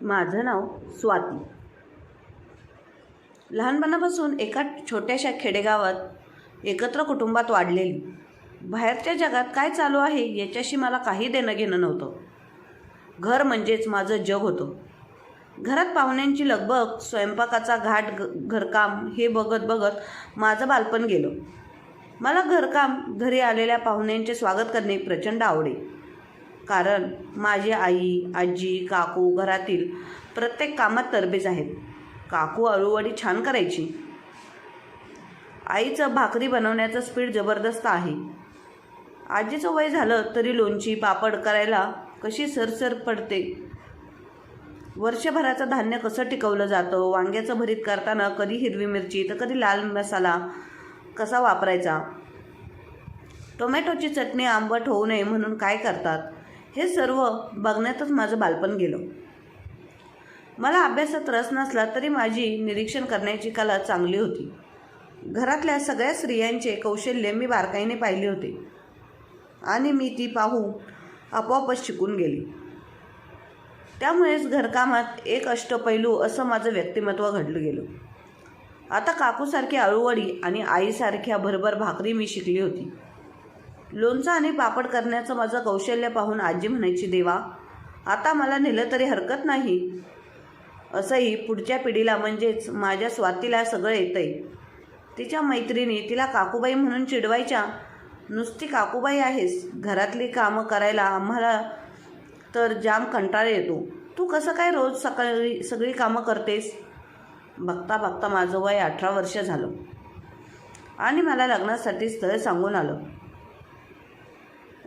माझं नाव स्वाती. लहानपणापासून एका छोट्याशा खेडेगावात एकत्र कुटुंबात वाढलेली. बाहेरच्या जगात काय चालू आहे याच्याशी मला काही देणं घेणं नव्हतं. घर म्हणजेच माझं जग होतं. घरात पाहुण्यांची लगबग, स्वयंपाकाचा घरकाम हे बघत बघत माझं बालपण गेलं. मला घरकाम, घरी आलेल्या पाहुण्यांचे स्वागत करणे प्रचंड आवडे. कारण माझी आई, आजी, काकू घरातील प्रत्येक कामात तरबेज आहेत. काकू अळूवडी छान करायची. आईचं भाकरी बनवण्याचं स्पीड जबरदस्त आहे. आजीचं वय झालं तरी लोणची, पापड करायला कशी सरसर पडते. वर्षभराचं धान्य कसं टिकवलं जातं, वांग्याचं भरीत करताना कधी हिरवी मिरची तर कधी लाल मसाला कसा वापरायचा, टोमॅटोची चटणी आंबट होऊ नये म्हणून काय करतात, हे सर्व बघण्यातच माझं बालपण गेलं. मला अभ्यासात रस नसला तरी माझी निरीक्षण करण्याची कला चांगली होती. घरातल्या सगळ्या स्त्रियांचे कौशल्य मी बारकाईने पाहिले होते आणि मी ती पाहून आपोआपच शिकून गेली. त्यामुळेच घरकामात एक अष्टपैलू असं माझं व्यक्तिमत्व घडलं गेलं. आता काकूसारखी अळूवडी आणि आईसारख्या भरभर भाकरी मी शिकली होती. लोणचं आणि पापड करण्याचं माझं कौशल्य पाहून आजी म्हणायची, देवा, आता मला नेलं तरी हरकत नाही. असंही पुढच्या पिढीला म्हणजेच माझ्या स्वातीला सगळं येतंय. तिच्या मैत्रिणी तिला काकूबाई म्हणून चिडवायच्या. नुसती काकूबाई आहेस, घरातली कामं करायला आम्हाला तर जाम कंटाळा येतो. तू कसं काय रोज सकाळी सगळी कामं करतेस? बघता बघता माझं वय 18 वर्ष झालं आणि मला लग्नासाठी स्थळ सांगून आलं.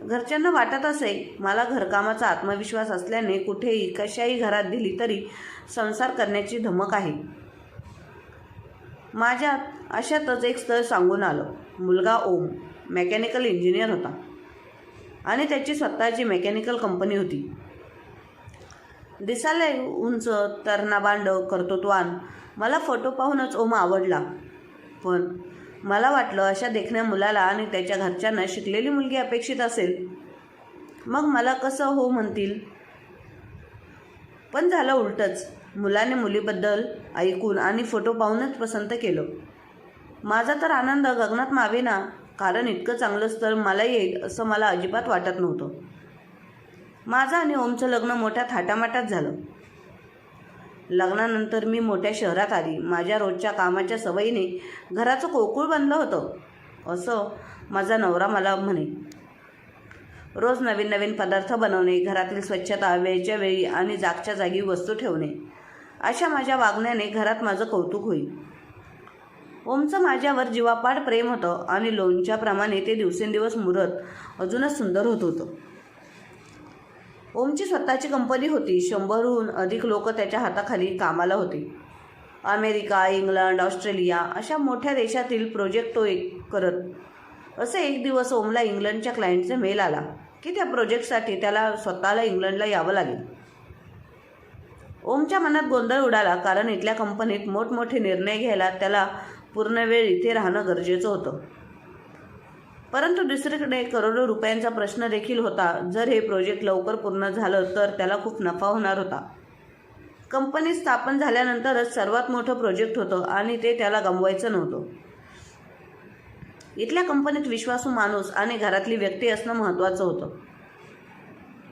घरच्यांना वाटत असे मला घरकामाचा आत्मविश्वास असल्याने कुठेही कशाही घरात दिली तरी संसार करण्याची धमक आहे. माझ्यात अशातच एक स्थळ सांगून आलं. मुलगा ओम मेकॅनिकल इंजिनियर होता आणि त्याची स्वतःची मेकॅनिकल कंपनी होती. दिसायला उंच, तरणबांड, कर्तृत्वान. मला फोटो पाहूनच ओम आवडला. पण मला वाटलं अशा देखण्या मुलाला आणि त्याच्या घरच्यांना शिकलेली मुलगी अपेक्षित असेल. मग मला कसं हो म्हणतील. पण झालं उलटंच. मुलाने मुलीबद्दल ऐकून आणि फोटो पाहूनच पसंत केलं. माझा तर आनंद गगनात मावेना. कारण इतकं चांगलं स्थळ मला येईल असं मला अजिबात वाटत नव्हतं. माझं आणि ओमचं लग्न मोठ्या थाटामाटात झालं. लग्नानंतर मी मोठ्या शहरात आली. माझ्या रोजच्या कामाच्या सवयीने घराचं कोकुळ बनलं होतं असं माझा नवरा मला म्हणे. रोज नवीन नवीन पदार्थ बनवणे, घरातील स्वच्छता, वेळच्या वेळी आणि जागच्या जागी वस्तू ठेवणे, अशा माझ्या वागण्याने घरात माझं कौतुक होईल. ओमचं माझ्यावर जीवापाड प्रेम होतं आणि लोणच्याप्रमाणे ते दिवसेंदिवस मुरत अजूनच सुंदर होत होतं. ओमची स्वतःची कंपनी होती. 100हून अधिक लोक त्याच्या हाताखाली कामाला होते. अमेरिका, इंग्लंड, ऑस्ट्रेलिया अशा मोठ्या देशातील प्रोजेक्ट तो करत. असे एक दिवस ओमला इंग्लंडच्या क्लायंटचा मेल आला की त्या प्रोजेक्टसाठी त्याला स्वतःला इंग्लंडला यावं लागेल. ओमच्या मनात गोंधळ उडाला. कारण इथल्या कंपनीत मोठमोठे निर्णय घ्यायला त्याला पूर्ण वेळ इथे राहणं गरजेचं होतं. परंतु दुसरीकडे करोडो रुपयांचा प्रश्न देखील होता. जर हे प्रोजेक्ट लवकर पूर्ण झालं तर त्याला खूप नफा होणार होता. कंपनी स्थापन झाल्यानंतरच सर्वात मोठं प्रोजेक्ट होतं आणि ते त्याला गमवायचं नव्हतं. इथल्या कंपनीत विश्वासू माणूस आणि घरातली व्यक्ती असणं महत्त्वाचं होतं.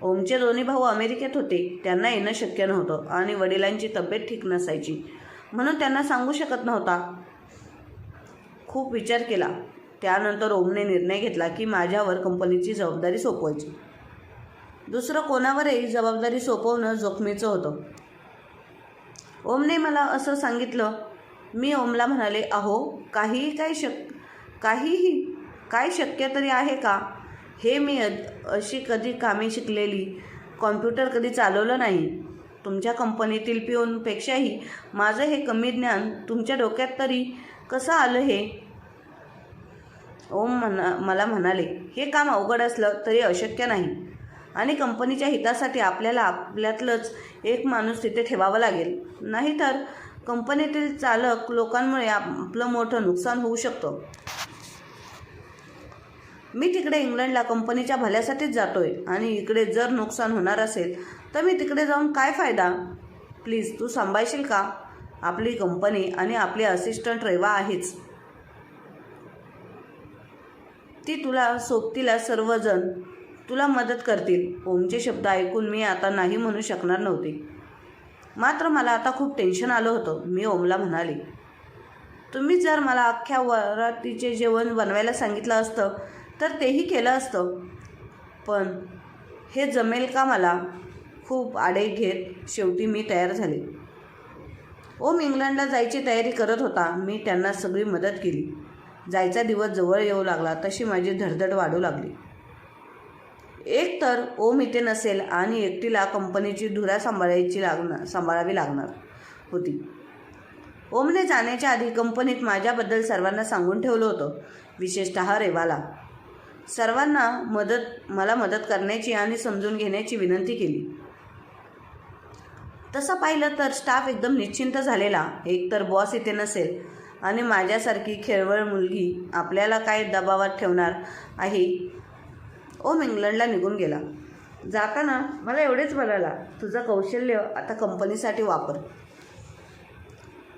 ओमचे दोन्ही भाऊ अमेरिकेत होते. त्यांना येणं शक्य नव्हतं आणि वडिलांची तब्येत ठीक नसायची म्हणून त्यांना सांगू शकत नव्हता. खूप विचार केला. त्यानंतर ओमने निर्णय घेतला की माझ्यावर कंपनीची जबाबदारी सोपवायची. दुसरं कोणावरही जबाबदारी सोपवणं जोखमीचं होतं. ओमने मला असं सांगितलं. मी ओमला म्हणाले, अहो, काय शक्य तरी आहे का? हे मी अशी कधी कामे शिकलेली, कॉम्प्युटर कधी चालवलं नाही. तुमच्या कंपनीतील पिऊनपेक्षाही माझं हे कमी ज्ञान तुमच्या डोक्यात तरी कसं आलं हे? ओम मला म्हणाले, हे काम अवघड असलं तरी अशक्य नाही आणि कंपनीच्या हितासाठी आपल्याला आपल्यातलंच एक माणूस तिथे ठेवावा लागेल. नाहीतर कंपनीतील चालक लोकांमुळे आपलं मोठं नुकसान होऊ शकतं. मी तिकडे इंग्लंडला कंपनीच्या भल्यासाठीच जातोय आणि इकडे जर नुकसान होणार असेल तर मी तिकडे जाऊन काय फायदा? प्लीज तू सांभाळशील का? आपली कंपनी आणि आपली असिस्टंट रेवा आहेच, ती तुला सोबतीला सर्वजण तुला मदत करतील. ओमचे शब्द ऐकून मी आता नाही म्हणू शकणार नव्हते. मात्र मला आता खूप टेन्शन आलं होतं. मी ओमला म्हणाले, तुम्ही जर मला अख्ख्या वरातीचे जेवण बनवायला सांगितलं असतं तर तेही केलं असतं, पण हे जमेल का मला? खूप आडे घेत शेवटी मी तयार झाले. ओम इंग्लंडला जायची तयारी करत होता. मी त्यांना सगळी मदत केली. जायचा दिवस जवळ येऊ लागला तशी माझी धडधड वाढू लागली. एक तर ओम इथे नसेल आणि एकटीला कंपनीची धुरा सांभाळावी लागणार होती. ओमने जाण्याच्या आधी कंपनीत माझ्याबद्दल सर्वांना सांगून ठेवलं होतं, विशेषतः रेवाला. सर्वांना मला मदत करण्याची आणि समजून घेण्याची विनंती केली. तसं पाहिलं तर स्टाफ एकदम निश्चिंत झालेला. एक तर बॉस इथे नसेल आणि माझ्यासारखी खेळवळ मुलगी आपल्याला काय दबावात ठेवणार आहे. ओम इंग्लंडला निघून गेला. जाताना मला एवढेच म्हणाला, तुझं कौशल्य आता कंपनीसाठी वापर.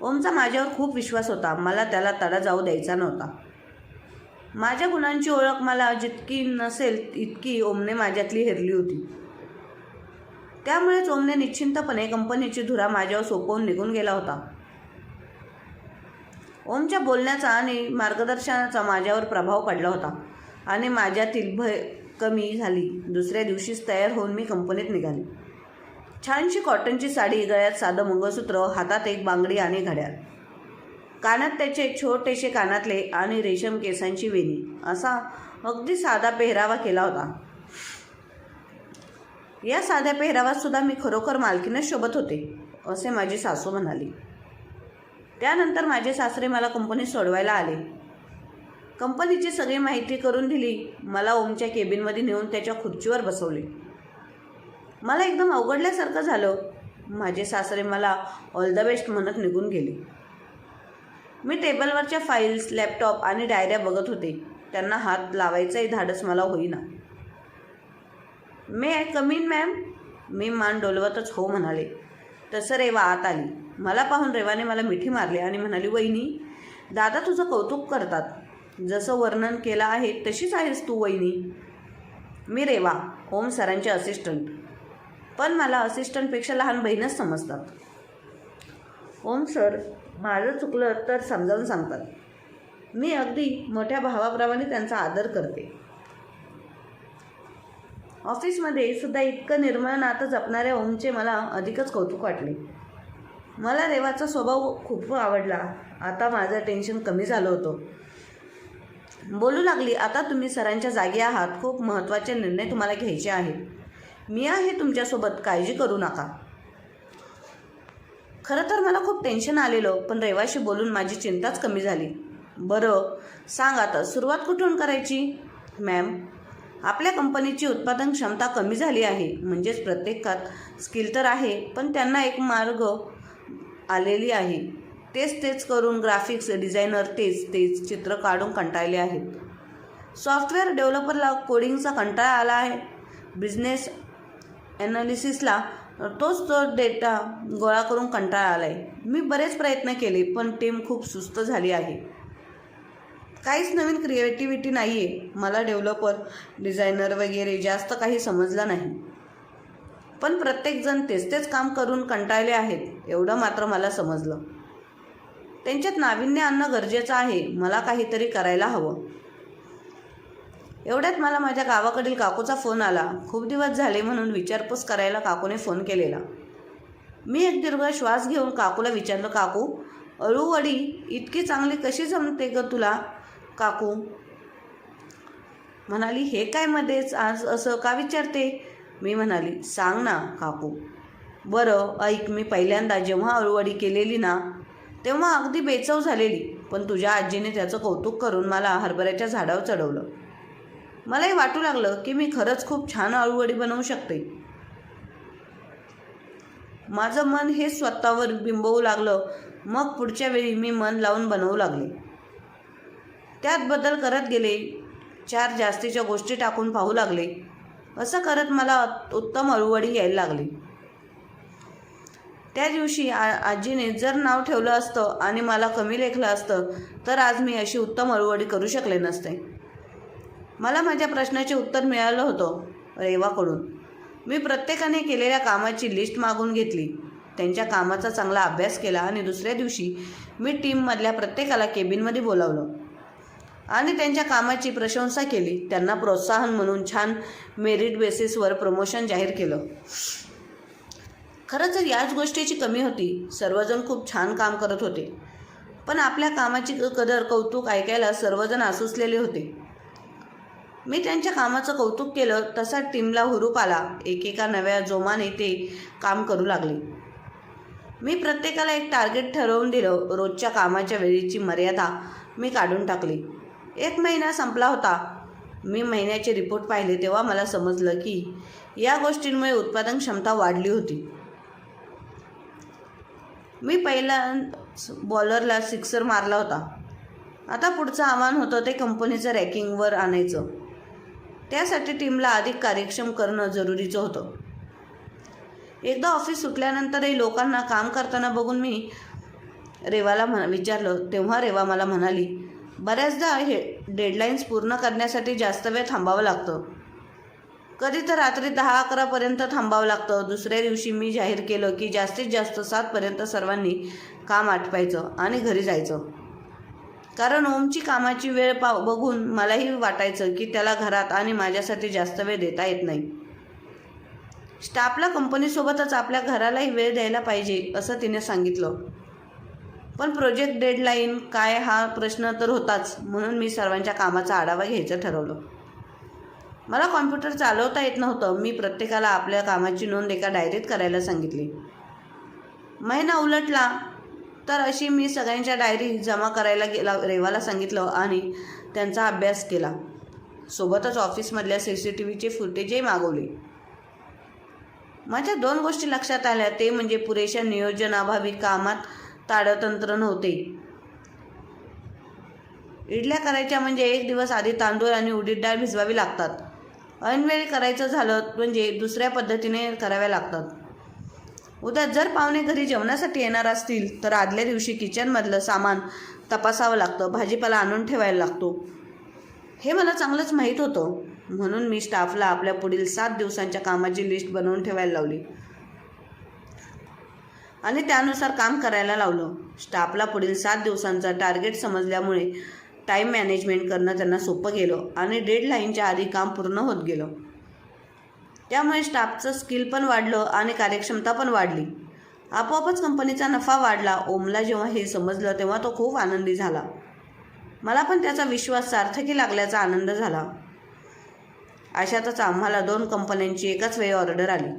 ओमचा माझ्यावर खूप विश्वास होता. मला त्याला तडा जाऊ द्यायचा नव्हता. माझ्या गुणांची ओळख मला जितकी नसेल इतकी ओमने माझ्यातली हेरली होती. त्यामुळेच ओमने निश्चिंतपणे कंपनीची धुरा माझ्यावर सोपवून निघून गेला होता. ओमच्या बोलण्याचा आणि मार्गदर्शनाचा माझ्यावर प्रभाव पडला होता आणि माझ्यातील भय कमी झाली. दुसऱ्या दिवशीच तयार होऊन मी कंपनीत निघाले. छानशी कॉटनची साडी, गळ्यात साधं मंगळसूत्र, हातात एक बांगडी आणि घड्याळ, कानात त्याचे छोटेसे कानातले आणि रेशम केसांची वेणी, असा अगदी साधा पेहरावा केला होता. या साध्या पेहरावात सुद्धा मी खरोखर मालकीनच शोभत होते, असे माझी सासू म्हणाली. त्यानंतर माझे सासरे मला कंपनीत सोडवायला आले. कंपनीची सगळी माहिती करून दिली. मला ओमच्या केबिनमध्ये नेऊन त्याच्या खुर्चीवर बसवले. मला एकदम अवघडल्यासारखं झालं. माझे सासरे मला ऑल द बेस्ट म्हणत निघून गेले. मी टेबलवरच्या फाईल्स, लॅपटॉप आणि डायऱ्या बघत होते. त्यांना हात लावायचंही धाडस मला होईना. मे आय कम इन मॅम? मी मान डोलवतच हो म्हणाले. तसं रेवा आत आली. मला पाहून रेवाने मला मिठी मारली आणि म्हणाली, वहिनी, दादा तुझं कौतुक करतात. जसं वर्णन केलं आहे तशीच आहेस तू वहिनी. मी रेवा, ओम सरांचे असिस्टंट, पण मला असिस्टंटपेक्षा लहान बहीणच समजतात. ओम सर माझं चुकलं तर समजावून सांगतात. मी अगदी मोठ्या भावाप्रमाणे त्यांचा आदर करते. ऑफिसमध्ये सुद्धा इतकं निर्मळ नातं जपणाऱ्या ओमचे मला अधिकच कौतुक वाटले. मला रेवाचा स्वभाव खूप आवडला. आता माझं टेन्शन कमी झालं होतं. बोलू लागली, आता तुम्ही सरांच्या जागी आहात. खूप महत्त्वाचे निर्णय तुम्हाला घ्यायचे आहेत. मी आहे तुमच्यासोबत, काळजी करू नका. खरं तर मला खूप टेन्शन आलेलं, पण रेवाशी बोलून माझी चिंताच कमी झाली. बरं सांग, आता सुरुवात कुठून करायची? मॅम, आपल्या कंपनीची उत्पादन क्षमता कमी झाली आहे. म्हणजेच प्रत्येकात स्किल तर आहे, पण त्यांना एक मार्ग आलेली आहे. तेच करून ग्राफिक्स डिझायनर तेच चित्र काढून कंटाळले आहेत. सॉफ्टवेअर डेव्हलपरला कोडिंगचा कंटाळा आला आहे. बिझनेस ॲनालिसिसला तोच डेटा गोळा करून कंटाळा आला आहे. मी बरेच प्रयत्न केले, पण टीम खूप सुस्त झाली आहे. काहीच नवीन क्रिएटिव्हिटी नाही आहे. मला डेव्हलपर, डिझायनर वगैरे जास्त काही समजलं नाही. पण प्रत्येकजण तेच काम करून कंटाळले आहेत, एवढं मात्र मला समजलं. त्यांच्यात नाविन्य आणणं गरजेचं आहे. मला काहीतरी करायला हवं. एवढ्यात मला माझ्या गावाकडील काकूचा फोन आला. खूप दिवस झाले म्हणून विचारपूस करायला काकूने फोन केलेला. मी एक दीर्घ श्वास घेऊन काकूला विचारलं, काकू, अळूवडी इतकी चांगली कशी जमते ग तुला? काकू म्हणाली, हे काय मध्येच आज असं का विचारते? मी म्हणाली, सांग ना काकू. बरं ऐक, मी पहिल्यांदा जेव्हा अळूवडी केलेली ना तेव्हा अगदी बेचव झालेली, पण तुझ्या आजीने त्याचं कौतुक करून मला हरभऱ्याच्या झाडावर चढवलं. मलाही वाटू लागलं की मी खरंच खूप छान अळूवडी बनवू शकते. माझं मन हे स्वतःवर बिंबवू लागलं. मग पुढच्या वेळी मी मन लावून बनवू लागले. त्यात बदल करत गेले. 4 जास्तीच्या गोष्टी टाकून पाहू लागले. असं करत मला उत्तम अळूवडी यायला लागली. त्या दिवशी आजीने जर नाव ठेवलं असतं आणि मला कमी लेखलं असतं तर आज मी अशी उत्तम अळवडी करू शकले नसते. मला माझ्या प्रश्नाचे उत्तर मिळालं होतं रेवाकडून. मी प्रत्येकाने केलेल्या कामाची लिस्ट मागून घेतली, त्यांच्या कामाचा चांगला अभ्यास केला आणि दुसऱ्या दिवशी मी टीममधल्या प्रत्येकाला केबिनमध्ये बोलावलं आणि त्यांच्या कामाची प्रशंसा केली. त्यांना प्रोत्साहन म्हणून छान मेरिट बेसिसवर प्रमोशन जाहीर केलं. खरं तर याच गोष्टीची कमी होती. सर्वजण खूप छान काम करत होते, पण आपल्या कामाची कदर कौतुक ऐकायला सर्वजण आसुसलेले होते. मी त्यांच्या कामाचं कौतुक केलं तसा टीमला हुरूप आला. एकेका नव्या जोमाने ते काम करू लागले. मी प्रत्येकाला एक टार्गेट ठरवून दिलं. रोजच्या कामाच्या वेळेची मर्यादा मी काढून टाकली. 1 महिना संपला होता. मी महिन्याचे रिपोर्ट पाहिले तेव्हा मला समजलं की या गोष्टींमुळे उत्पादन क्षमता वाढली होती. मी पहिला बॉलरला सिक्सर मारला होता. आता पुढचं आव्हान होतं ते कंपनीचं रँकिंगवर आणायचं. त्यासाठी टीमला अधिक कार्यक्षम करणं जरुरीचं होतं. एकदा ऑफिस सुटल्यानंतरही लोकांना काम करताना बघून मी रेवाला विचारलं. तेव्हा रेवा मला म्हणाली, बऱ्याचदा हे डेडलाईन्स पूर्ण करण्यासाठी जास्त वेळ थांबावं लागतं. कधी तर रात्री 10-11 पर्यंत थांबावं लागतं. दुसऱ्या दिवशी मी जाहीर केलं की जास्तीत जास्त 7 पर्यंत सर्वांनी काम आटपायचं आणि घरी जायचं. कारण ओमची कामाची वेळ बघून मलाही वाटायचं की त्याला घरात आणि माझ्यासाठी जास्त वेळ देता येत नाही. स्टाफला कंपनीसोबतच आपल्या घरालाही वेळ द्यायला पाहिजे असं तिने सांगितलं. पण प्रोजेक्ट डेडलाईन काय हा प्रश्न तर होताच. म्हणून मी सर्वांच्या कामाचा आढावा घ्यायचं ठरवलं. मला कॉम्प्युटर चालवता येत नव्हतं. मी प्रत्येकाला आपल्या कामाची नोंद एका डायरीत करायला सांगितली. महिना उलटला तर अशी मी सगळ्यांच्या डायरी जमा करायला रेवाला सांगितलं आणि त्यांचा अभ्यास केला. सोबतच ऑफिसमधल्या CCTVचे फुटेजही मागवले. माझ्या 2 गोष्टी लक्षात आल्या. ते म्हणजे पुरेशा नियोजनाभावी कामात ताडतंत्र नव्हते. इडल्या करायच्या म्हणजे 1 दिवस आधी तांदूळ आणि उडीद डाळ भिजवावी लागतात. ऐनवेळी करायचं झालं म्हणजे दुसऱ्या पद्धतीने कराव्या लागतात. उद्या जर पाहुणे घरी जेवणासाठी येणार असतील तर आदल्या दिवशी किचनमधलं सामान तपासावं लागतं. भाजीपाला आणून ठेवायला लागतो. हे मला चांगलंच माहीत होतं. म्हणून मी स्टाफला आपल्या पुढील 7 दिवसांच्या कामाची लिस्ट बनवून ठेवायला लावली आणि त्यानुसार काम करायला लावलं. स्टाफला पुढील 7 दिवसांचा टार्गेट समजल्यामुळे टाईम मॅनेजमेंट करणं त्यांना सोपं गेलं आणि डेडलाईनच्या आधी काम पूर्ण होत गेलं. त्यामुळे स्टाफचं स्किल पण वाढलं आणि कार्यक्षमता पण वाढली. आपोआपच कंपनीचा नफा वाढला. ओमला जेव्हा हे समजलं तेव्हा तो खूप आनंदी झाला. मला पण त्याचा विश्वास सार्थकी लागल्याचा आनंद झाला. अशातच आम्हाला 2 कंपन्यांची एकाच वेळी ऑर्डर आली.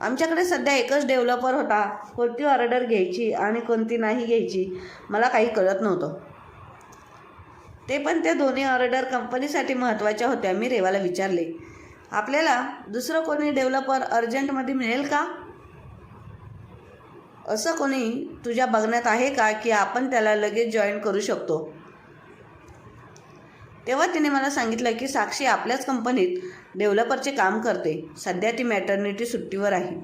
आमच्याकडे सध्या एकच डेव्हलपर होता. कोणती ऑर्डर घ्यायची आणि कोणती नाही घ्यायची मला काही कळत नव्हतं. ते पण त्या दोन्ही ऑर्डर कंपनीसाठी महत्त्वाच्या होत्या. मी रेवाला विचारले, आपल्याला दुसरं कोणी डेव्हलपर अर्जंटमध्ये मिळेल का? असं कोणी तुझ्या बघण्यात आहे का की आपण त्याला लगेच जॉईन करू शकतो? तेव्हा तिने मला सांगितलं की साक्षी आपल्याच कंपनीत डेव्हलपरचे काम करते. सध्या ती मॅटर्निटी सुट्टीवर आहे.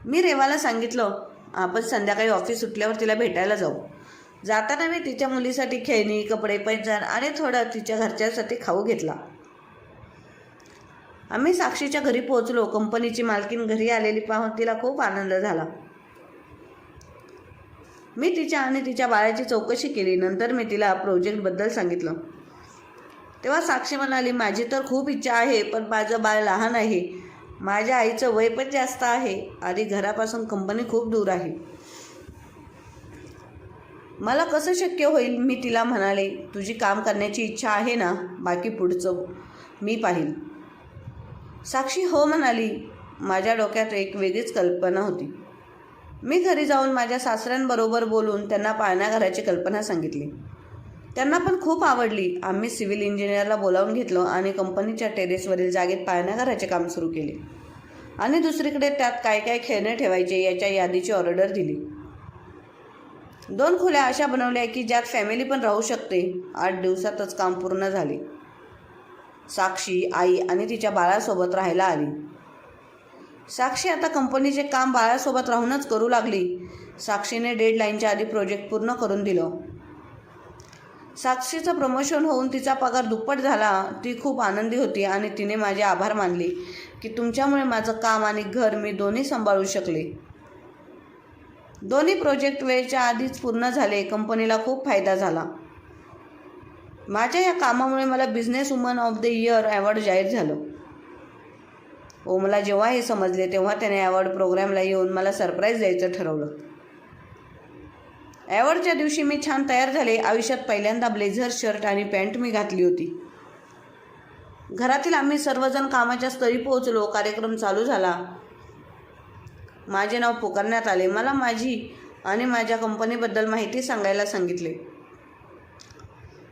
मी रेवाला सांगितलं, आपण संध्याकाळी ऑफिस सुटल्यावर तिला भेटायला जाऊ. जाताना मी तिच्या मुलीसाठी खेळणी, कपडे, पैंजण आणि थोडं तिच्या घरच्यांसाठी खाऊ घेतला. आम्ही साक्षीच्या घरी पोहोचलो. कंपनीची मालकीण घरी आलेली पाहून तिला खूप आनंद झाला. मी तिच्या आणि तिच्या बाळाची चौकशी केली. नंतर मी तिला प्रोजेक्टबद्दल सांगितलं. तेव्हा साक्षी म्हणाली, माझी तर खूप इच्छा आहे, पण माझं बाळ लहान आहे. माझ्या आईचं वय पण जास्त आहे आणि घरापासून कंपनी खूप दूर आहे. मला कसं शक्य होईल? मी तिला म्हणाले, तुझी काम करण्याची इच्छा आहे ना? बाकी पुढचं मी पाहील. साक्षी हो म्हणाली. माझ्या डोक्यात एक वेगळीच कल्पना होती. मी घरी जाऊन माझ्या सासऱ्यांबरोबर बोलून त्यांना पाळणाघराची कल्पना सांगितली. त्यांना पण खूप आवडली. आम्ही सिव्हिल इंजिनियरला बोलावून घेतलं आणि कंपनीच्या टेरेसवरील जागेत पाळणाघराचे काम सुरू केले आणि दुसरीकडे त्यात काय काय खेळणे ठेवायचे याच्या यादीची ऑर्डर दिली. 2 खोल्या अशा बनवल्या की ज्यात फॅमिली पण राहू शकते. 8 दिवसातच काम पूर्ण झाले. साक्षी आई आणि तिच्या बाळासोबत राहायला आली. साक्षी आता कंपनीचे काम बाळासोबत राहूनच करू लागली. साक्षीने डेडलाईनच्या आधी प्रोजेक्ट पूर्ण करून दिलं. साक्षीचं प्रमोशन होऊन तिचा पगार दुप्पट झाला. ती खूप आनंदी होती आणि तिने माझे आभार मानले की तुमच्यामुळे माझं काम आणि घर मी दोन्ही सांभाळू शकले. दोन्ही प्रोजेक्ट वेळेच्या आधीच पूर्ण झाले. कंपनीला खूप फायदा झाला. माझ्या या कामामुळे मला business woman of the year award जाहीर झालं. ओमला जेव्हा हे समजले तेव्हा त्याने अवॉर्ड प्रोग्रामला येऊन मला सरप्राईज द्यायचं ठरवलं. अवॉर्डच्या दिवशी मी छान तयार झाले. आयुष्यात पहिल्यांदा ब्लेझर शर्ट आणि पॅन्ट मी घातली होती. घरातील आम्ही सर्वजण कामाच्या स्थळी पोहोचलो. कार्यक्रम चालू झाला. माझे नाव पुकारण्यात आले. मला माझी आणि माझ्या कंपनीबद्दल माहिती सांगायला सांगितले.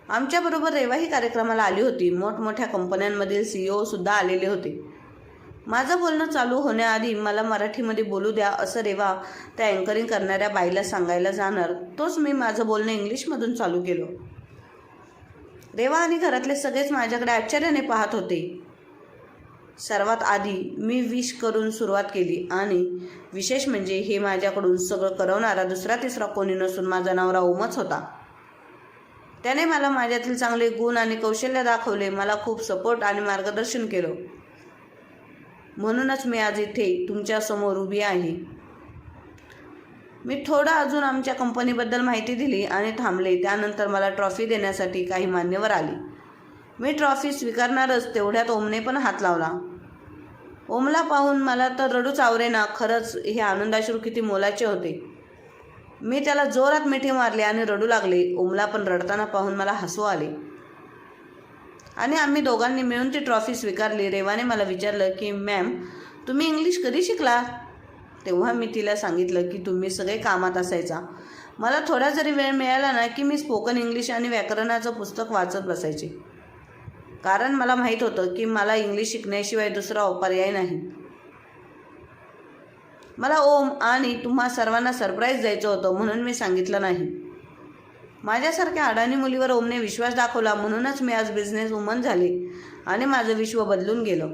आमच्याबरोबर रेवा ही कार्यक्रमाला आली होती. मोठमोठ्या कंपन्यांमधील CEO सुद्धा आलेले होते. माझं बोलणं चालू होण्याआधी मला मराठीमध्ये बोलू द्या असं रेवा त्या अँकरिंग करणाऱ्या बाईला सांगायला जाणार तोच मी माझं बोलणं इंग्लिशमधून चालू केलं. रेवा आणि घरातले सगळेच माझ्याकडे आश्चर्याने पाहत होते. सर्वात आधी मी विश करून सुरुवात केली आणि विशेष म्हणजे हे माझ्याकडून सगळं करवणारा दुसरा तिसरा कोणी नसून माझा नवरा ओमच होता. त्याने मला माझ्यातील चांगले गुण आणि कौशल्य दाखवले. मला खूप सपोर्ट आणि मार्गदर्शन केलं. म्हणूनच मी आज इथे तुमच्यासमोर उभी आहे. मी थोडं अजून आमच्या कंपनीबद्दल माहिती दिली आणि थांबले. त्यानंतर मला ट्रॉफी देण्यासाठी काही मान्यवर आली. मी ट्रॉफी स्वीकारणारच तेवढ्यात ओमने पण हात लावला. ओमला पाहून मला तर रडूच आवरेना. खरंच हे आनंदाश्रू किती मोलाचे होते. मी त्याला जोरात मिठी मारली आणि रडू लागले. ओमला पण रडताना पाहून मला हसू आले आणि आम्ही दोघांनी मिळून ती ट्रॉफी स्वीकारली. रेवाने मला विचारलं की मॅम तुम्ही इंग्लिश कधी शिकला? तेव्हा मी तिला सांगितलं की तुम्ही सगळे कामात असायचा. मला थोडा जरी वेळ मिळाला ना की मी स्पोकन इंग्लिश आणि व्याकरणाचं पुस्तक वाचत बसायचे. कारण मला माहीत होतं की मला इंग्लिश शिकण्याशिवाय दुसरा पर्याय नाही. मला ओम आणि तुम्हा सर्वांना सरप्राईज द्यायचं होतं म्हणून मी सांगितलं नाही. माझ्यासारख्या अडाणी मुलीवर ओमने विश्वास दाखवला. म्हणूनच मी आज बिझनेस वुमन झाले आणि माझं विश्व बदलून गेलं.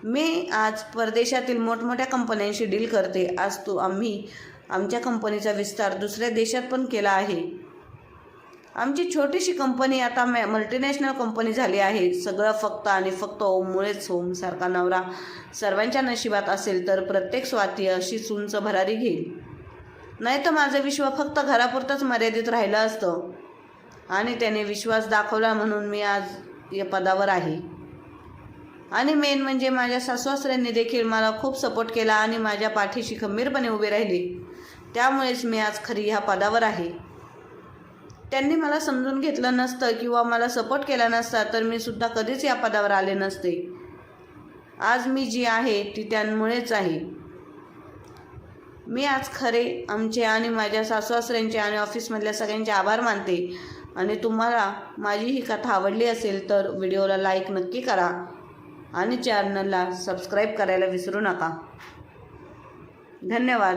मी आज परदेशातील मोठमोठ्या कंपन्यांशी डील करते. आज आम्ही आमच्या कंपनीचा विस्तार दुसऱ्या देशात पण केला आहे. आमची छोटीशी कंपनी आता मल्टीनॅशनल कंपनी झाली आहे. सगळं फक्त आणि फक्त ओममुळेच. ओमसारखा नवरा सर्वांच्या नशिबात असेल तर प्रत्येक स्वाती अशी सूंच भरारी घेईल. नाही तर माझं विश्व फक्त घरापुरतंच मर्यादित राहिलं असतं. आणि त्याने विश्वास दाखवला म्हणून मी आज या पदावर आहे. आणि मेन म्हणजे माझ्या सासूसाऱ्यांनी देखील मला खूप सपोर्ट केला आणि माझ्या पाठीशी खंबीरपणे उभे राहिले. त्यामुळेच मी आज खरी ह्या पदावर आहे. त्यांनी मला समजून घेतलं नसतं किंवा मला सपोर्ट केला नसता तर मी सुद्धा कधीच या पदावर आले नसते. आज मी जी आहे ती त्यांमुळेच आहे. मी आज खरे आमचे आणि माझ्या सासूसाऱ्यांचे आणि ऑफिसमधल्या सगळ्यांचे आभार मानते. आणि तुम्हाला माझी ही कथा आवडली असेल तर व्हिडिओला लाईक नक्की करा आणि चॅनलला सबस्क्राईब करायला विसरू नका. धन्यवाद.